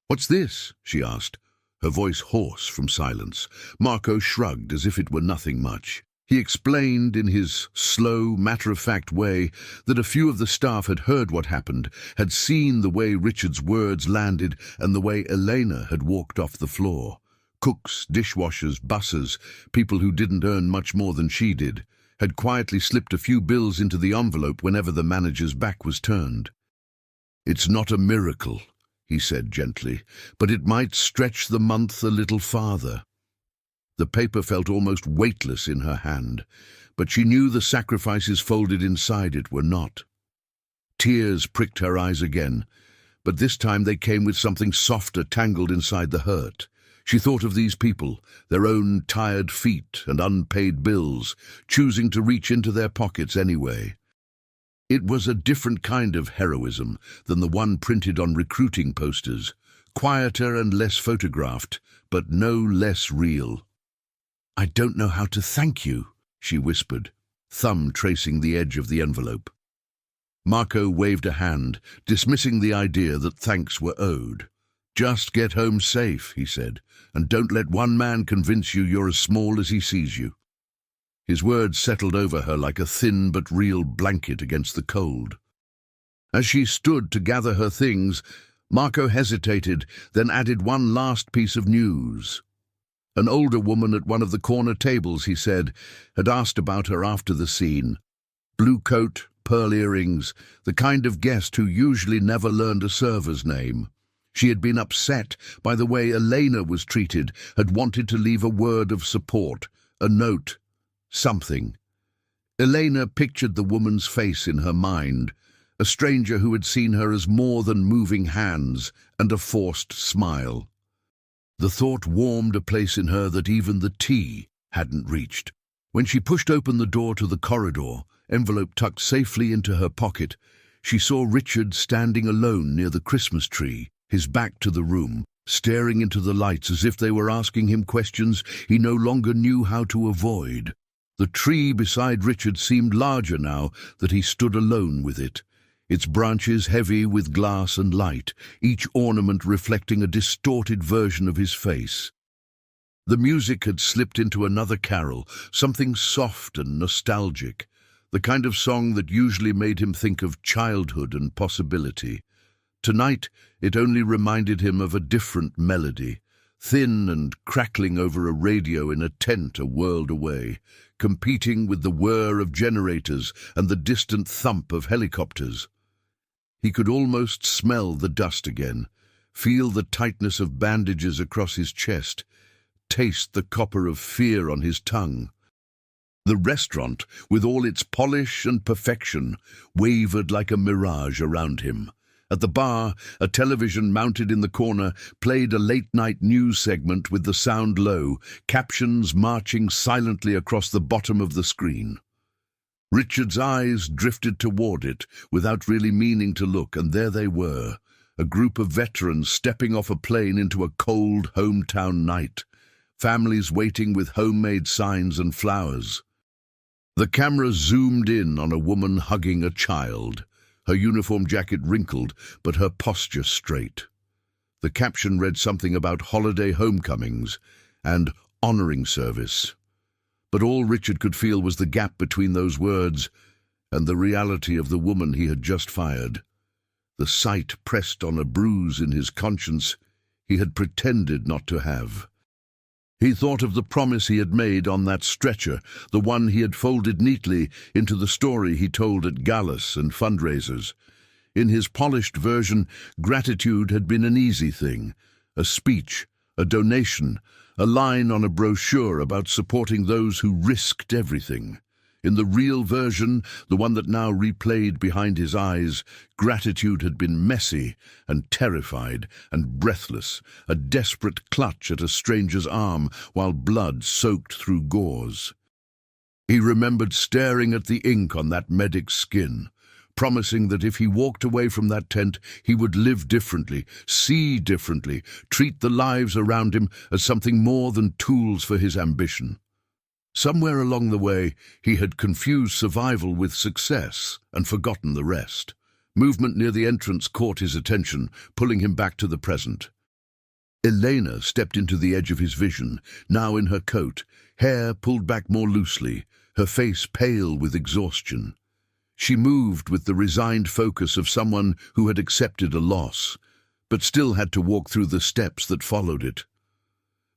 "What's this?" she asked, her voice hoarse from silence. Marco shrugged as if it were nothing much. He explained in his slow, matter-of-fact way that a few of the staff had heard what happened, had seen the way Richard's words landed and the way Elena had walked off the floor. Cooks, dishwashers, bussers, people who didn't earn much more than she did, had quietly slipped a few bills into the envelope whenever the manager's back was turned. "It's not a miracle," he said gently, "but it might stretch the month a little farther." The paper felt almost weightless in her hand, but she knew the sacrifices folded inside it were not. Tears pricked her eyes again, but this time they came with something softer tangled inside the hurt. She thought of these people, their own tired feet and unpaid bills, choosing to reach into their pockets anyway. It was a different kind of heroism than the one printed on recruiting posters, quieter and less photographed, but no less real. "I don't know how to thank you," she whispered, thumb tracing the edge of the envelope. Marco waved a hand, dismissing the idea that thanks were owed. "Just get home safe," he said, "and don't let one man convince you you're as small as he sees you." His words settled over her like a thin but real blanket against the cold. As she stood to gather her things, Marco hesitated, then added one last piece of news. An older woman at one of the corner tables, he said, had asked about her after the scene. Blue coat, pearl earrings, the kind of guest who usually never learned a server's name. She had been upset by the way Elena was treated, had wanted to leave a word of support, a note, something. Elena pictured the woman's face in her mind, a stranger who had seen her as more than moving hands and a forced smile. The thought warmed a place in her that even the tea hadn't reached. When she pushed open the door to the corridor, envelope tucked safely into her pocket, she saw Richard standing alone near the Christmas tree, his back to the room, staring into the lights as if they were asking him questions he no longer knew how to avoid. The tree beside Richard seemed larger now that he stood alone with it, its branches heavy with glass and light, each ornament reflecting a distorted version of his face. The music had slipped into another carol, something soft and nostalgic, the kind of song that usually made him think of childhood and possibility. Tonight, it only reminded him of a different melody, thin and crackling over a radio in a tent a world away, competing with the whir of generators and the distant thump of helicopters. He could almost smell the dust again, feel the tightness of bandages across his chest, taste the copper of fear on his tongue. The restaurant, with all its polish and perfection, wavered like a mirage around him. At the bar, a television mounted in the corner played a late-night news segment with the sound low, captions marching silently across the bottom of the screen. Richard's eyes drifted toward it without really meaning to look, and there they were, a group of veterans stepping off a plane into a cold hometown night, families waiting with homemade signs and flowers. The camera zoomed in on a woman hugging a child, her uniform jacket wrinkled, but her posture straight. The caption read something about holiday homecomings and honoring service. But all Richard could feel was the gap between those words and the reality of the woman he had just fired. The sight pressed on a bruise in his conscience he had pretended not to have. He thought of the promise he had made on that stretcher, the one he had folded neatly into the story he told at galas and fundraisers. In his polished version, gratitude had been an easy thing, a speech, a donation, a line on a brochure about supporting those who risked everything. In the real version, the one that now replayed behind his eyes, gratitude had been messy and terrified and breathless, a desperate clutch at a stranger's arm while blood soaked through gauze. He remembered staring at the ink on that medic's skin, promising that if he walked away from that tent, he would live differently, see differently, treat the lives around him as something more than tools for his ambition. Somewhere along the way, he had confused survival with success and forgotten the rest. Movement near the entrance caught his attention, pulling him back to the present. Elena stepped into the edge of his vision, now in her coat, hair pulled back more loosely, her face pale with exhaustion. She moved with the resigned focus of someone who had accepted a loss, but still had to walk through the steps that followed it.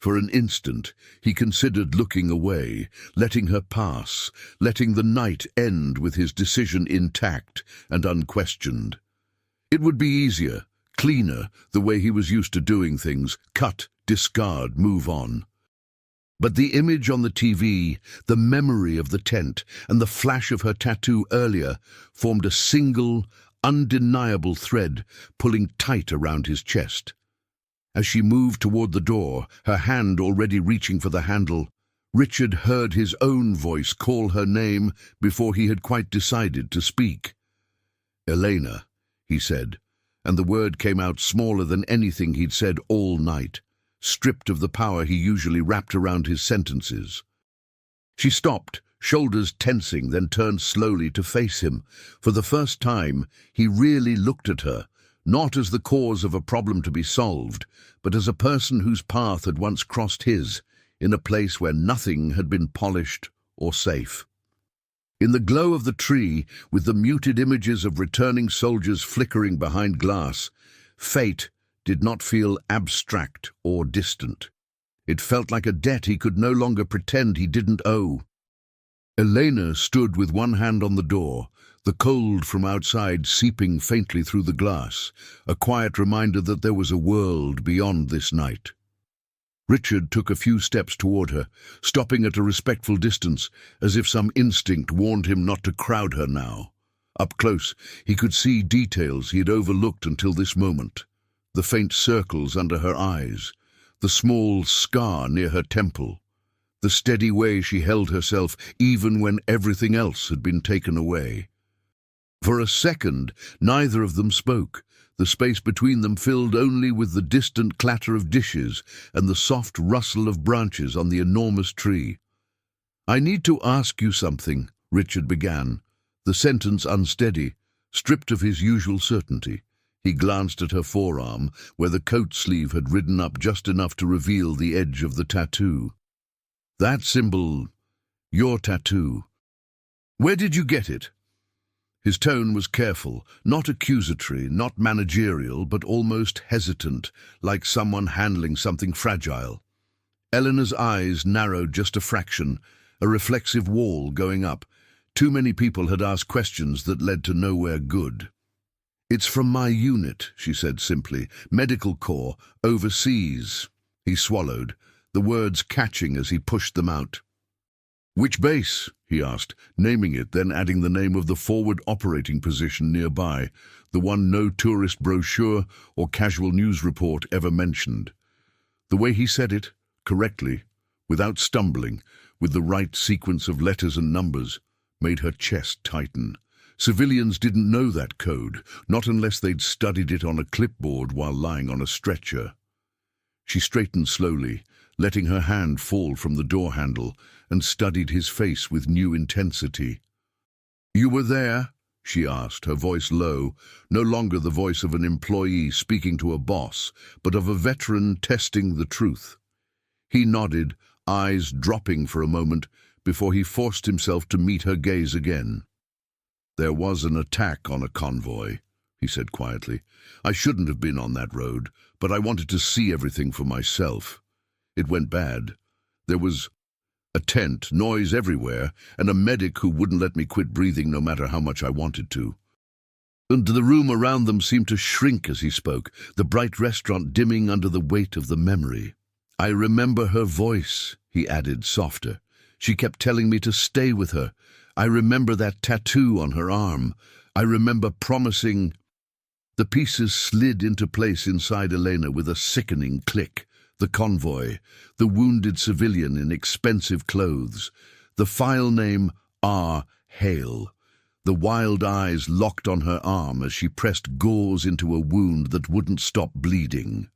For an instant, he considered looking away, letting her pass, letting the night end with his decision intact and unquestioned. It would be easier, cleaner, the way he was used to doing things, cut, discard, move on. But the image on the TV, the memory of the tent, and the flash of her tattoo earlier formed a single, undeniable thread pulling tight around his chest. As she moved toward the door, her hand already reaching for the handle, Richard heard his own voice call her name before he had quite decided to speak. "Elena," he said, and the word came out smaller than anything he'd said all night, stripped of the power he usually wrapped around his sentences. She stopped, shoulders tensing, then turned slowly to face him. For the first time, he really looked at her, not as the cause of a problem to be solved, but as a person whose path had once crossed his, in a place where nothing had been polished or safe. In the glow of the tree, with the muted images of returning soldiers flickering behind glass, fate did not feel abstract or distant. It felt like a debt he could no longer pretend he didn't owe. Elena stood with one hand on the door, the cold from outside seeping faintly through the glass, a quiet reminder that there was a world beyond this night. Richard took a few steps toward her, stopping at a respectful distance, as if some instinct warned him not to crowd her now. Up close, he could see details he had overlooked until this moment. The faint circles under her eyes, the small scar near her temple, the steady way she held herself even when everything else had been taken away. For a second, neither of them spoke, the space between them filled only with the distant clatter of dishes and the soft rustle of branches on the enormous tree. "I need to ask you something," Richard began, the sentence unsteady, stripped of his usual certainty. He glanced at her forearm, where the coat sleeve had ridden up just enough to reveal the edge of the tattoo. "That symbol, your tattoo. Where did you get it?" His tone was careful, not accusatory, not managerial, but almost hesitant, like someone handling something fragile. Eleanor's eyes narrowed just a fraction, a reflexive wall going up. Too many people had asked questions that led to nowhere good. "It's from my unit," she said simply. "Medical Corps, overseas." He swallowed, the words catching as he pushed them out. "Which base?" he asked, naming it, then adding the name of the forward operating position nearby, the one no tourist brochure or casual news report ever mentioned. The way he said it, correctly, without stumbling, with the right sequence of letters and numbers, made her chest tighten. Civilians didn't know that code, not unless they'd studied it on a clipboard while lying on a stretcher. She straightened slowly, letting her hand fall from the door handle, and studied his face with new intensity. "You were there?" she asked, her voice low, no longer the voice of an employee speaking to a boss, but of a veteran testing the truth. He nodded, eyes dropping for a moment, before he forced himself to meet her gaze again. "There was an attack on a convoy," he said quietly. "I shouldn't have been on that road, but I wanted to see everything for myself. It went bad. There was a tent, noise everywhere, and a medic who wouldn't let me quit breathing no matter how much I wanted to." And the room around them seemed to shrink as he spoke, the bright restaurant dimming under the weight of the memory. "I remember her voice," he added, softer. "She kept telling me to stay with her. I remember that tattoo on her arm. I remember promising—" The pieces slid into place inside Elena with a sickening click. The convoy, the wounded civilian in expensive clothes, the file name R. Hale, The wild eyes locked on her arm as she pressed gauze into a wound that wouldn't stop bleeding.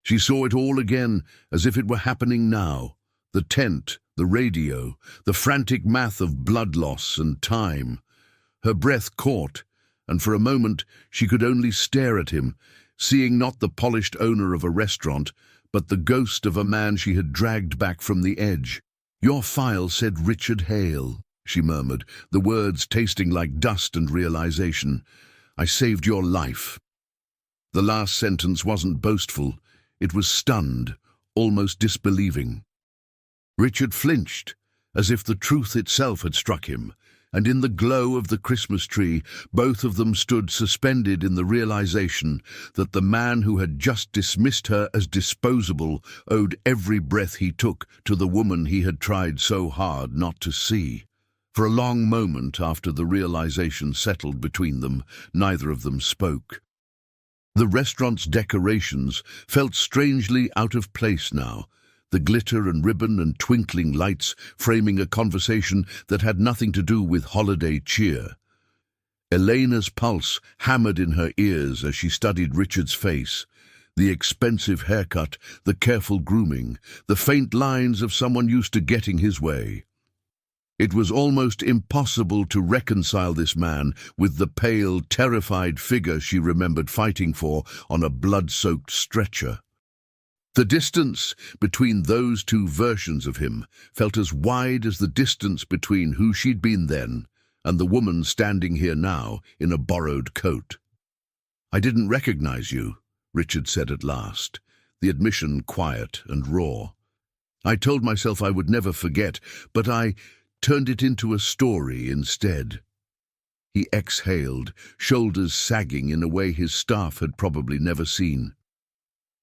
She saw it all again, as if it were happening now. The tent, the radio, the frantic math of blood loss and time. Her breath caught, and for a moment she could only stare at him, seeing not the polished owner of a restaurant, but the ghost of a man she had dragged back from the edge. "Your file said Richard Hale," she murmured, the words tasting like dust and realization. "I saved your life." The last sentence wasn't boastful. It was stunned, almost disbelieving. Richard flinched, as if the truth itself had struck him, and in the glow of the Christmas tree, both of them stood suspended in the realization that the man who had just dismissed her as disposable owed every breath he took to the woman he had tried so hard not to see. For a long moment after the realization settled between them, neither of them spoke. The restaurant's decorations felt strangely out of place now, the glitter and ribbon and twinkling lights framing a conversation that had nothing to do with holiday cheer. Elena's pulse hammered in her ears as she studied Richard's face. The expensive haircut, the careful grooming, the faint lines of someone used to getting his way. It was almost impossible to reconcile this man with the pale, terrified figure she remembered fighting for on a blood-soaked stretcher. The distance between those two versions of him felt as wide as the distance between who she'd been then and the woman standing here now in a borrowed coat. "I didn't recognize you," Richard said at last, the admission quiet and raw. "I told myself I would never forget, but I turned it into a story instead." He exhaled, shoulders sagging in a way his staff had probably never seen.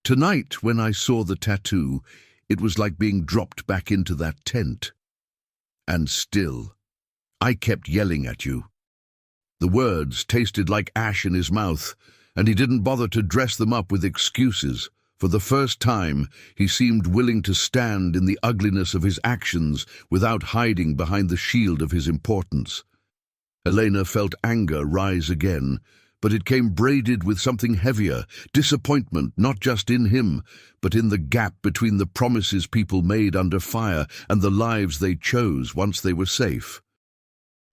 "Tonight, when I saw the tattoo, it was like being dropped back into that tent. And still, I kept yelling at you." The words tasted like ash in his mouth, and he didn't bother to dress them up with excuses. For the first time, he seemed willing to stand in the ugliness of his actions without hiding behind the shield of his importance. Elena felt anger rise again, but it came braided with something heavier, disappointment not just in him, but in the gap between the promises people made under fire and the lives they chose once they were safe.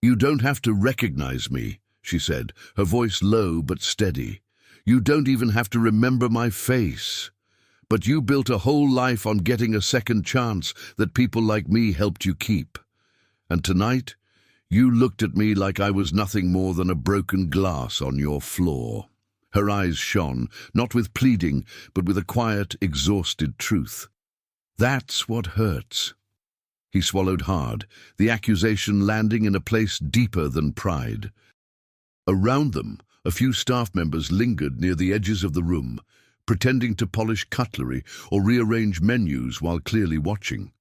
"You don't have to recognize me," she said, her voice low but steady. "You don't even have to remember my face. But you built a whole life on getting a second chance that people like me helped you keep. And tonight, you looked at me like I was nothing more than a broken glass on your floor." Her eyes shone, not with pleading, but with a quiet, exhausted truth. "That's what hurts." He swallowed hard, the accusation landing in a place deeper than pride. Around them, a few staff members lingered near the edges of the room, pretending to polish cutlery or rearrange menus while clearly watching.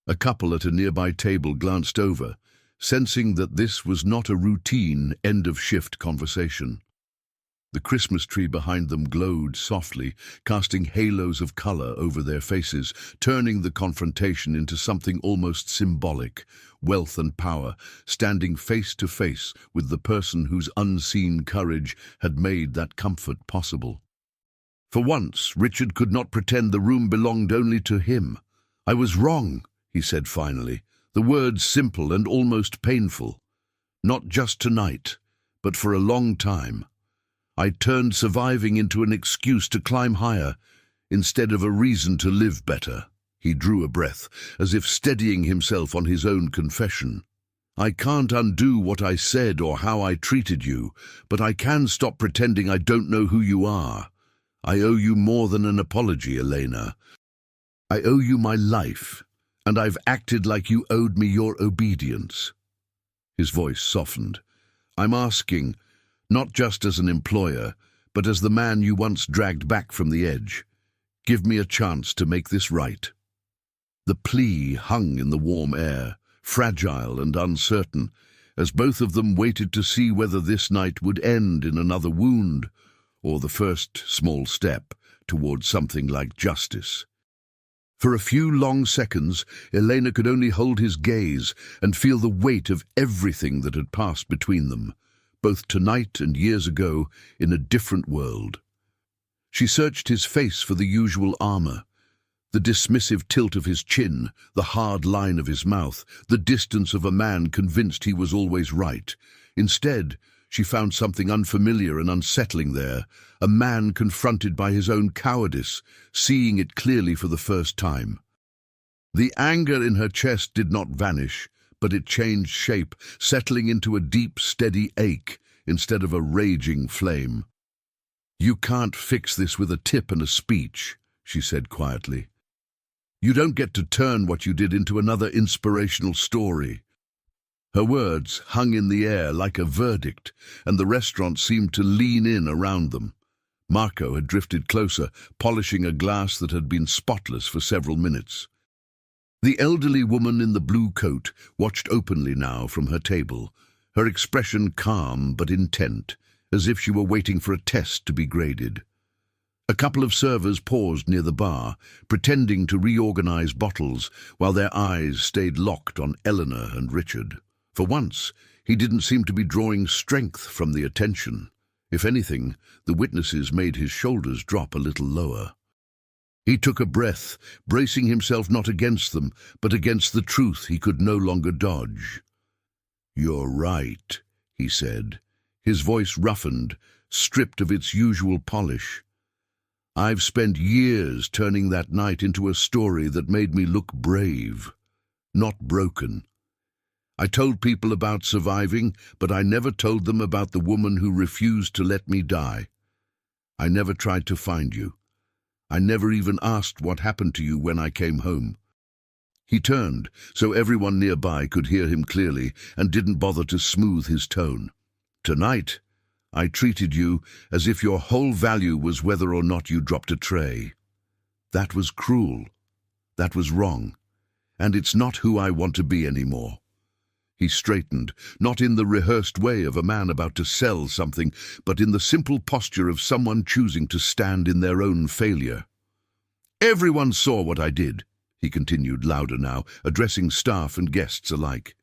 A couple at a nearby table glanced over, sensing that this was not a routine end-of-shift conversation. The Christmas tree behind them glowed softly, casting halos of color over their faces, turning the confrontation into something almost symbolic, wealth and power, standing face to face with the person whose unseen courage had made that comfort possible. For once, Richard could not pretend the room belonged only to him. "I was wrong," he said finally, the words simple and almost painful. "Not just tonight, but for a long time. I turned surviving into an excuse to climb higher, instead of a reason to live better." He drew a breath, as if steadying himself on his own confession. "I can't undo what I said or how I treated you, but I can stop pretending I don't know who you are. I owe you more than an apology, Elena. I owe you my life, and I've acted like you owed me your obedience." His voice softened. "I'm asking, not just as an employer, but as the man you once dragged back from the edge. Give me a chance to make this right." The plea hung in the warm air, fragile and uncertain, as both of them waited to see whether this night would end in another wound, or the first small step towards something like justice. For a few long seconds, Elena could only hold his gaze and feel the weight of everything that had passed between them, both tonight and years ago, in a different world. She searched his face for the usual armor, the dismissive tilt of his chin, the hard line of his mouth, the distance of a man convinced he was always right. Instead, she found something unfamiliar and unsettling there, a man confronted by his own cowardice, seeing it clearly for the first time. The anger in her chest did not vanish, but it changed shape, settling into a deep, steady ache instead of a raging flame. "You can't fix this with a tip and a speech," she said quietly. "You don't get to turn what you did into another inspirational story." Her words hung in the air like a verdict, and the restaurant seemed to lean in around them. Marco had drifted closer, polishing a glass that had been spotless for several minutes. The elderly woman in the blue coat watched openly now from her table, her expression calm but intent, as if she were waiting for a test to be graded. A couple of servers paused near the bar, pretending to reorganize bottles, while their eyes stayed locked on Eleanor and Richard. For once, he didn't seem to be drawing strength from the attention. If anything, the witnesses made his shoulders drop a little lower. He took a breath, bracing himself not against them, but against the truth he could no longer dodge. "You're right," he said, his voice roughened, stripped of its usual polish. "I've spent years turning that night into a story that made me look brave, not broken. I told people about surviving, but I never told them about the woman who refused to let me die. I never tried to find you. I never even asked what happened to you when I came home." He turned, so everyone nearby could hear him clearly, and didn't bother to smooth his tone. "Tonight, I treated you as if your whole value was whether or not you dropped a tray. That was cruel. That was wrong. And it's not who I want to be anymore." He straightened, not in the rehearsed way of a man about to sell something, but in the simple posture of someone choosing to stand in their own failure. "Everyone saw what I did," he continued louder now, addressing staff and guests alike.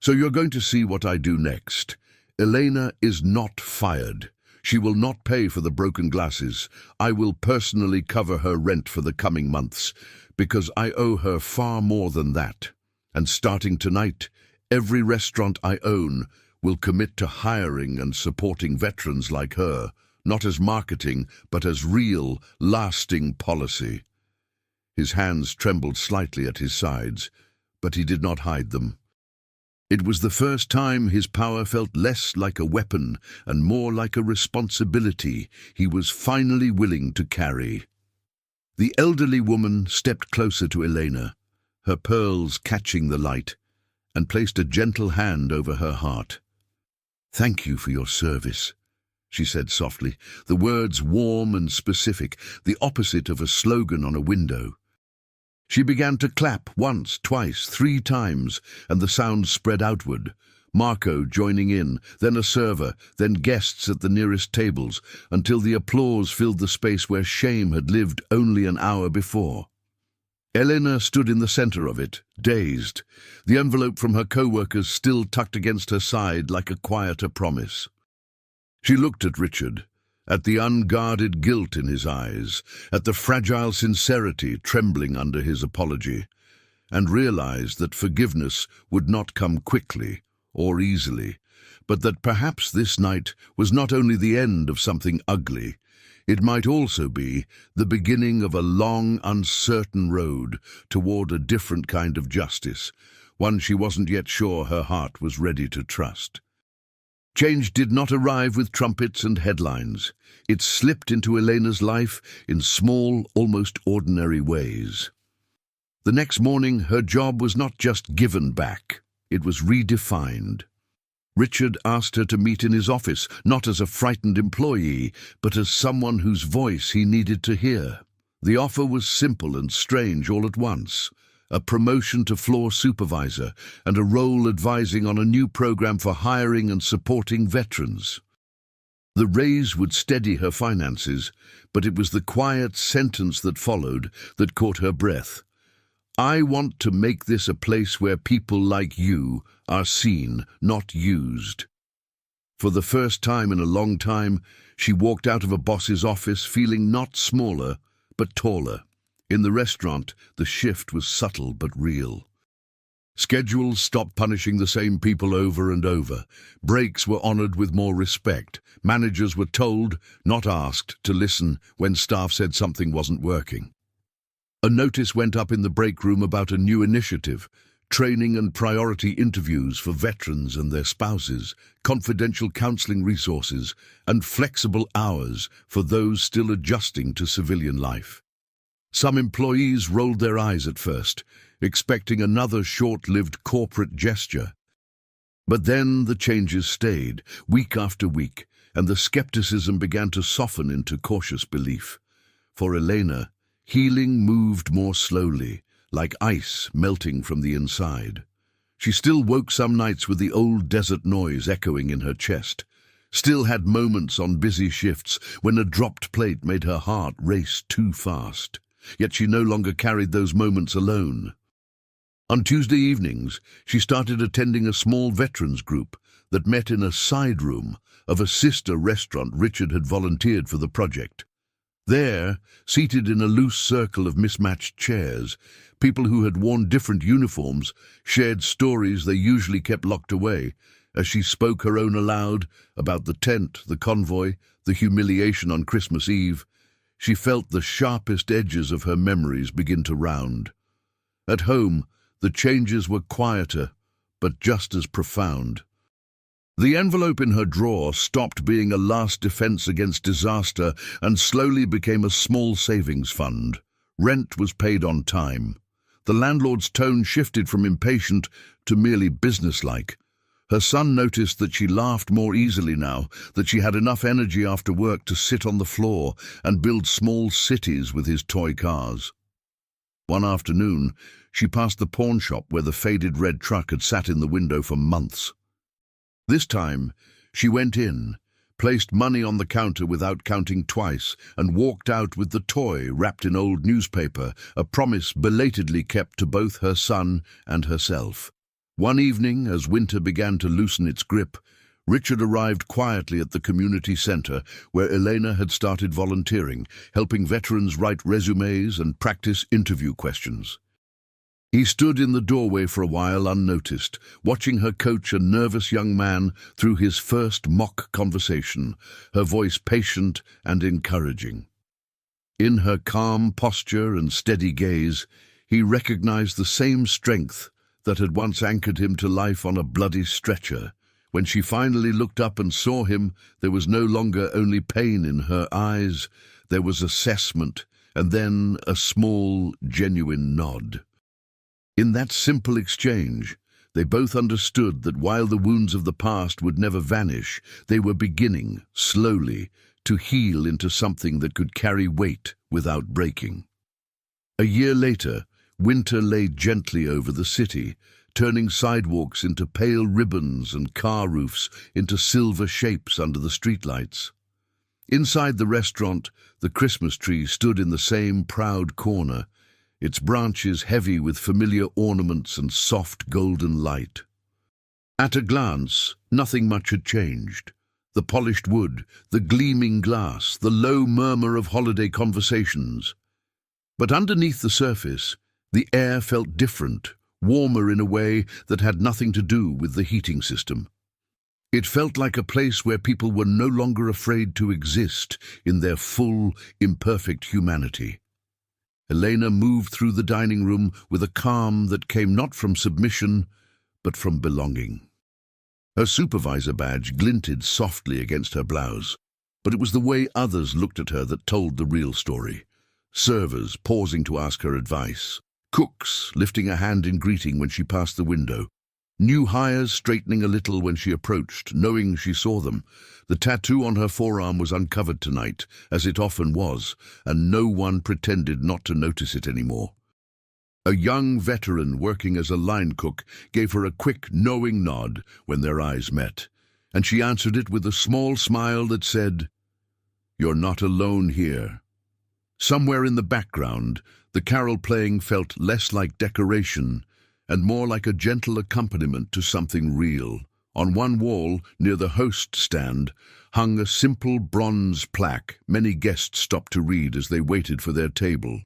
"So you're going to see what I do next. Elena is not fired. She will not pay for the broken glasses. I will personally cover her rent for the coming months, because I owe her far more than that. And starting tonight, every restaurant I own will commit to hiring and supporting veterans like her, not as marketing, but as real, lasting policy." His hands trembled slightly at his sides, but he did not hide them. It was the first time his power felt less like a weapon and more like a responsibility he was finally willing to carry. The elderly woman stepped closer to Elena, her pearls catching the light, and placed a gentle hand over her heart. "Thank you for your service," she said softly, the words warm and specific, the opposite of a slogan on a window. She began to clap once, twice, 3 times, and the sound spread outward. Marco joining in, then a server, then guests at the nearest tables, until the applause filled the space where shame had lived only an hour before. Elena stood in the center of it, dazed, the envelope from her co-workers still tucked against her side like a quieter promise. She looked at Richard, at the unguarded guilt in his eyes, at the fragile sincerity trembling under his apology, and realized that forgiveness would not come quickly or easily, but that perhaps this night was not only the end of something ugly, it might also be the beginning of a long, uncertain road toward a different kind of justice, one she wasn't yet sure her heart was ready to trust. Change did not arrive with trumpets and headlines. It slipped into Elena's life in small, almost ordinary ways. The next morning, her job was not just given back, it was redefined. Richard asked her to meet in his office, not as a frightened employee, but as someone whose voice he needed to hear. The offer was simple and strange all at once. A promotion to floor supervisor, and a role advising on a new program for hiring and supporting veterans. The raise would steady her finances, but it was the quiet sentence that followed that caught her breath. "I want to make this a place where people like you are seen, not used." For the first time in a long time, she walked out of a boss's office feeling not smaller, but taller. In the restaurant, the shift was subtle but real. Schedules stopped punishing the same people over and over. Breaks were honored with more respect. Managers were told, not asked, to listen when staff said something wasn't working. A notice went up in the break room about a new initiative: training and priority interviews for veterans and their spouses, confidential counseling resources, and flexible hours for those still adjusting to civilian life. Some employees rolled their eyes at first, expecting another short-lived corporate gesture. But then the changes stayed, week after week, and the skepticism began to soften into cautious belief. For Elena, healing moved more slowly, like ice melting from the inside. She still woke some nights with the old desert noise echoing in her chest, still had moments on busy shifts when a dropped plate made her heart race too fast. Yet she no longer carried those moments alone. On Tuesday evenings, she started attending a small veterans group that met in a side room of a sister restaurant Richard had volunteered for the project. There, seated in a loose circle of mismatched chairs, people who had worn different uniforms shared stories they usually kept locked away, as she spoke her own aloud about the tent, the convoy, the humiliation on Christmas Eve. She felt the sharpest edges of her memories begin to round. At home, the changes were quieter, but just as profound. The envelope in her drawer stopped being a last defense against disaster and slowly became a small savings fund. Rent was paid on time. The landlord's tone shifted from impatient to merely businesslike. Her son noticed that she laughed more easily now, that she had enough energy after work to sit on the floor and build small cities with his toy cars. One afternoon, she passed the pawn shop where the faded red truck had sat in the window for months. This time, she went in, placed money on the counter without counting twice, and walked out with the toy wrapped in old newspaper, a promise belatedly kept to both her son and herself. One evening, as winter began to loosen its grip, Richard arrived quietly at the community center where Elena had started volunteering, helping veterans write resumes and practice interview questions. He stood in the doorway for a while unnoticed, watching her coach a nervous young man through his first mock conversation, her voice patient and encouraging. In her calm posture and steady gaze, he recognized the same strength that had once anchored him to life on a bloody stretcher. When she finally looked up and saw him, there was no longer only pain in her eyes, there was assessment, and then a small, genuine nod. In that simple exchange, they both understood that while the wounds of the past would never vanish, they were beginning, slowly, to heal into something that could carry weight without breaking. A year later, winter lay gently over the city, turning sidewalks into pale ribbons and car roofs into silver shapes under the streetlights. Inside the restaurant, the Christmas tree stood in the same proud corner, its branches heavy with familiar ornaments and soft golden light. At a glance, nothing much had changed. The polished wood, the gleaming glass, the low murmur of holiday conversations. But underneath the surface, the air felt different, warmer in a way that had nothing to do with the heating system. It felt like a place where people were no longer afraid to exist in their full, imperfect humanity. Elena moved through the dining room with a calm that came not from submission, but from belonging. Her supervisor badge glinted softly against her blouse, but it was the way others looked at her that told the real story. Servers pausing to ask her advice, cooks lifting a hand in greeting when she passed the window, new hires straightening a little when she approached, knowing she saw them. The tattoo on her forearm was uncovered tonight, as it often was, and no one pretended not to notice it anymore. A young veteran working as a line cook gave her a quick, knowing nod when their eyes met. and she answered it with a small smile that said, "You're not alone here." Somewhere in the background, the carol playing felt less like decoration and more like a gentle accompaniment to something real. On one wall, near the host stand, hung a simple bronze plaque many guests stopped to read as they waited for their table.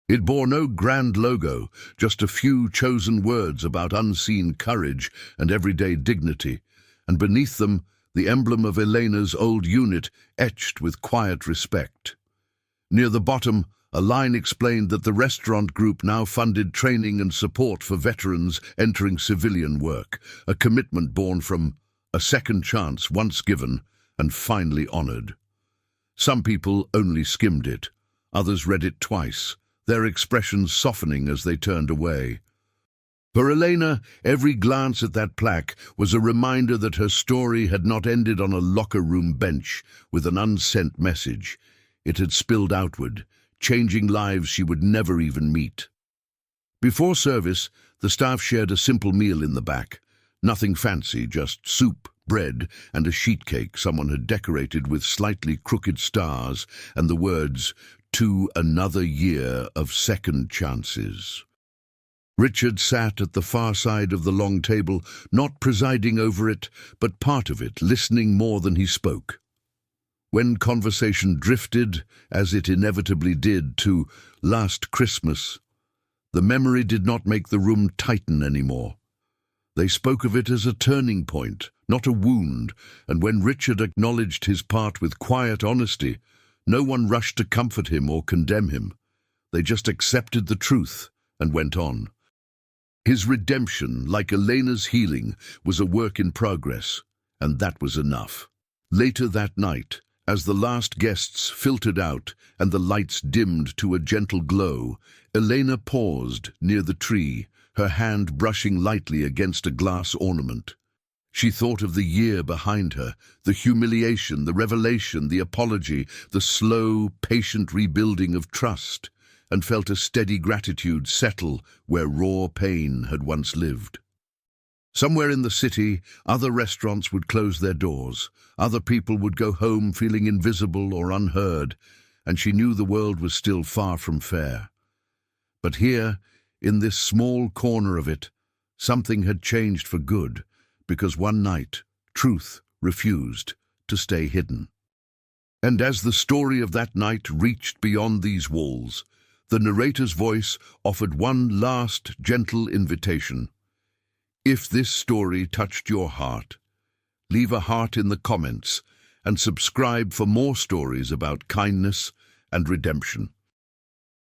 It bore no grand logo, just a few chosen words about unseen courage and everyday dignity, and beneath them, the emblem of Elena's old unit etched with quiet respect. Near the bottom, a line explained that the restaurant group now funded training and support for veterans entering civilian work, a commitment born from a second chance once given and finally honored. Some people only skimmed it, others read it twice, their expressions softening as they turned away. For Elena, every glance at that plaque was a reminder that her story had not ended on a locker room bench with an unsent message. It had spilled outward, changing lives she would never even meet. Before service, the staff shared a simple meal in the back. Nothing fancy, just soup, bread, and a sheet cake someone had decorated with slightly crooked stars and the words, "To another year of second chances." Richard sat at the far side of the long table, not presiding over it, but part of it, listening more than he spoke. When conversation drifted, as it inevitably did, to last Christmas, the memory did not make the room tighten anymore. They spoke of it as a turning point, not a wound, and when Richard acknowledged his part with quiet honesty, no one rushed to comfort him or condemn him. They just accepted the truth and went on. His redemption, like Elena's healing, was a work in progress, and that was enough. Later that night, as the last guests filtered out and the lights dimmed to a gentle glow, Elena paused near the tree, her hand brushing lightly against a glass ornament. She thought of the year behind her, the humiliation, the revelation, the apology, the slow, patient rebuilding of trust, and felt a steady gratitude settle where raw pain had once lived. Somewhere in the city, other restaurants would close their doors, other people would go home feeling invisible or unheard, and she knew the world was still far from fair. But here, in this small corner of it, something had changed for good, because one night, truth refused to stay hidden. And as the story of that night reached beyond these walls, the narrator's voice offered one last gentle invitation. If this story touched your heart, leave a heart in the comments and subscribe for more stories about kindness and redemption.